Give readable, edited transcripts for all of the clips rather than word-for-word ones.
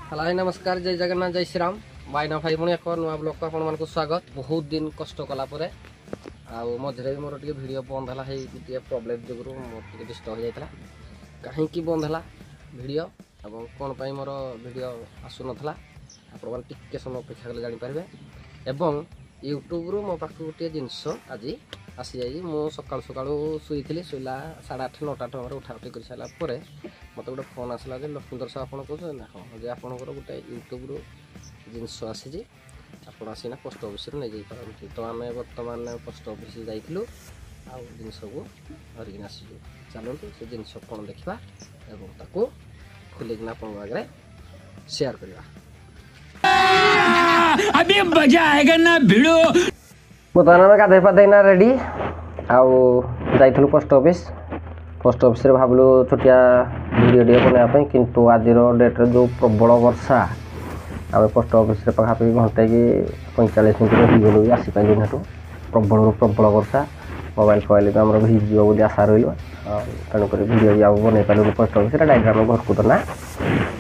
Hello भाई नमस्कार जय जगन्नाथ जय श्रीराम भाईना भाई पुणी एक नुआ ब्लॉग को आपण मानक स्वागत। बहुत दिन कष्ट कला मझे मोर टे भिड बंद है गोटे प्रोब्लेम जो मोर डिस्टर्ब हो जाता कहीं बंद है भिड और कौन पर मोर भिड आसू ना आपण टे समय अपेक्षा कले जापारे एवं यूट्यूब रू मो पाख गोटे जिनस आज आसी जाइए मु सका सका शुई शुला 8:30 9टा टाइम उठा उठी कर सारापर मत गोटे फोन आसला लक्ष्मीधर साहब आप कौन ना हाँ जे आपंकर गोटे यूट्यूब रू जिनस आसी आप आसीना पोस्ट ऑफिस नहीं जापारती तो आम बर्तमान पोस्ट ऑफिस जाइलु आउ जिनस को धरिकी आसीजु चलते से जिनस कौन देखा और खोलिकिना आप आगे शेयर करवा। अभी मजा आएगा ना भिड़ो बर्तमान गाधे पाधेना रेडी आउ जाइलु पोस्ट ऑफिस रे भावलु छोटिया वीडियो टे बनाया किंतु आज डेट जो प्रबल वर्षा आम पोस्ट ऑफिस रे पाखापाखि घंटे कि 45 मिनट हो गलु आसी पाइलु हेतु प्रबल वर्षा मोबाइल फोबाइल तो आम भिजियो बोली आशा रही तेणुक वीडियो भी आगे बन पार्लु पोस्ट ऑफिस डायग्राम घर को तो ना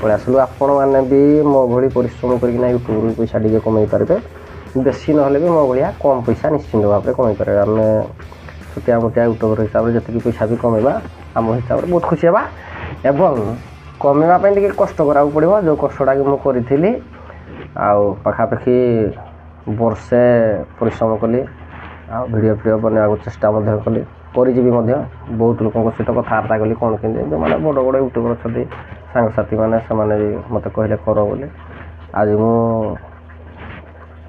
पलि आसलु आपण मैंने भी मो भली परिश्रम करना यूट्यूब पैसा टे कमे पारे बेसी ना भी मो भाया कम पैसा निश्चिंत भाव में कमे पारे आम छोटिया मोटिया यूट्यूबर हिसाब से जी पैसा भी कमेबा आम हिसाब से बहुत खुशी हाँ एवं कमेवाई कष्ट करा पड़ो जो कष्टा कि मुझे करी आखापाखि वर्षे परिश्रम कली आ भिडियो फिडियो बनवा चेष्टा कली करी बहुत लोगों सहित कथबार्ता कली कौन कि जो मैंने बड़ बड़ यूट्यूबर अच्छा सांगसाथी मैंने से मत कहले कर बोले आज मु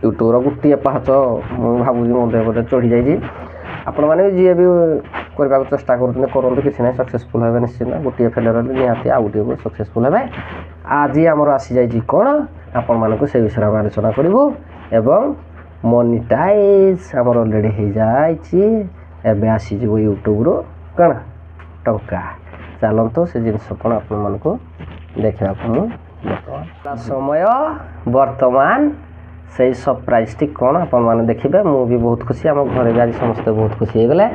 यूट्यूबर गोटे पाहाच मुझे भावुँ बोधे चढ़ी जाइए आपण मैंने जी भी करने को चेष्टा करूँ किसी ना सक्सेसफुल है निश्चित गोटे फेलर निहाती आउ गोटे सक्सेसफुल है आज आमर आसी जाइए कौन आपण मानक से विषय में आलोचना करूँ एवं मोनिटाइज आमर अलरेडी हो जाए आसीज यूट्यूब रू कण टंका चलत से जिन कौन आप देखा समय बर्तमान से सरप्राइज टी कौन आपने देखिए मु भी बहुत खुशी आम घर भी आज समस्ते बहुत खुशी हो गले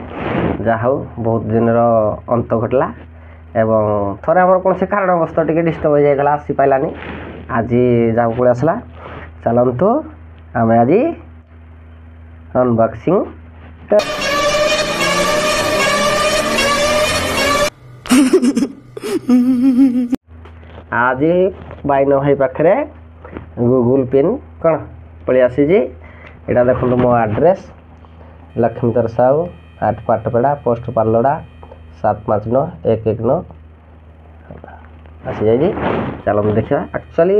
जहा बहुत दिन अंत घटला एवं थोड़े आम कौन से कारणवश टे डिस्टर्ब हो जाता आसी पारानी आज जहाँ को आसला चलतु आम आज अनबॉक्सिंग आज बाइन भाई पाखे गूगल पिन कौन पलि आसी यहाँ देखो मो आड्रेस लक्ष्मीधर साहू 8 पाटपेड़ा पोस्ट पार्लड़ा 759-119 आसी जाइए चलो देखा एक्चुअली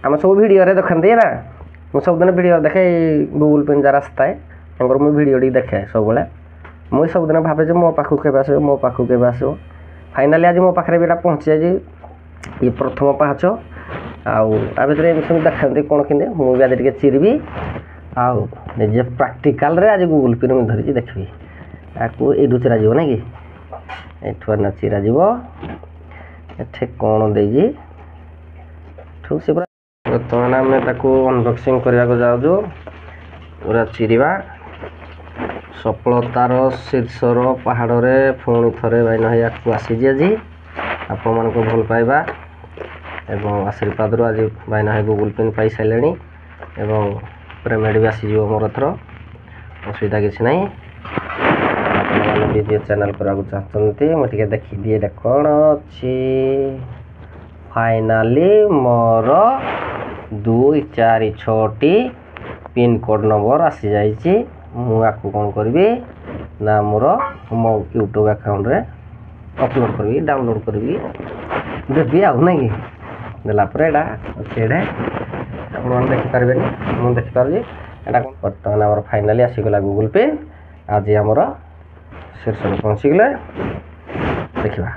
आम सब भिडियो देखते ना मुझे सबदिन भिडियो देखे गूगल पिन जरा आसता है मुझे भिडियो टी देखे सब मुझे सबदिन भावे मो पाखु के मो पाखु के फाइनाली आज मो पाखे भी पहुँची जाइए ये प्रथम पाहाच आउ भितर सब देखते कौन कि मुझे आज टे चिरबी आउ निजे प्राक्टिकाल रे आज गूगल पिन में धरी देखी आपको यू चिरा ना कि ये चिरा एठे कौन दे से बर्तमान आम अनबॉक्सिंग करने को जाऊँ पूरा चिरिबा सफलतार शीर्षर पहाड़ रे पुणी थे भाई आपको आसी आज आप भल पाइबा एवं आशीर्वाद रू आज भाई गूगल पिन पाई सारे एवं पेमेंट भी आसीज मोर थर असुविधा किसी ना वीडियो चैनल करने चाहते मुझे देखी दिए कौन अच्छी फाइनाली मोर 2 4 6 पिन कोड नंबर आसी जाइए मुझे कौन करी ना मोर मो यूट्यूब अकाउंट रे अपलोड करी डाउनलोड करी देवी आउ ना कि देलापर अच्छे आप देखिपारे मुझे देखिपारे बर्तमान आम फाइनाली आसीगला गूगल पे आज आमर शीर्ष पहुँची गले देखा।